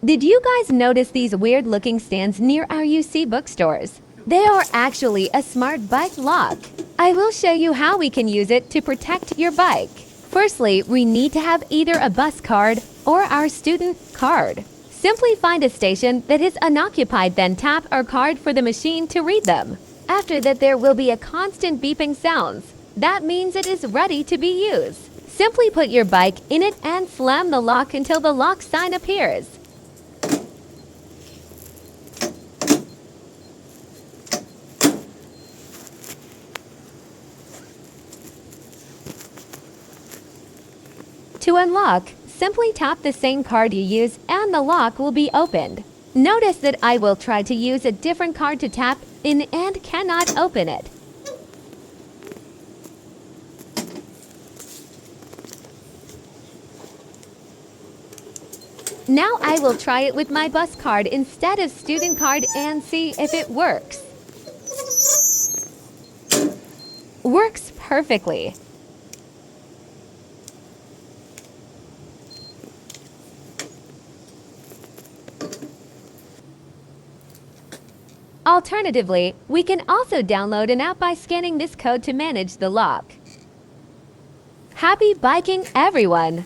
Did you guys notice these weird-looking stands near our UC bookstores? They are actually a smart bike lock. I will show you how we can use it to protect your bike. Firstly, we need to have either a bus card or our student card. Simply find a station that is unoccupied, then tap our card for the machine to read them. After that, there will be a constant beeping sounds. That means it is ready to be used. Simply put your bike in it and slam the lock until the lock sign appears. To unlock, simply tap the same card you use and the lock will be opened. Notice that I will try to use a different card to tap in and cannot open it. Now I will try it with my bus card instead of student card and see if it works. Works perfectly. Alternatively, we can also download an app by scanning this code to manage the lock. Happy biking, everyone!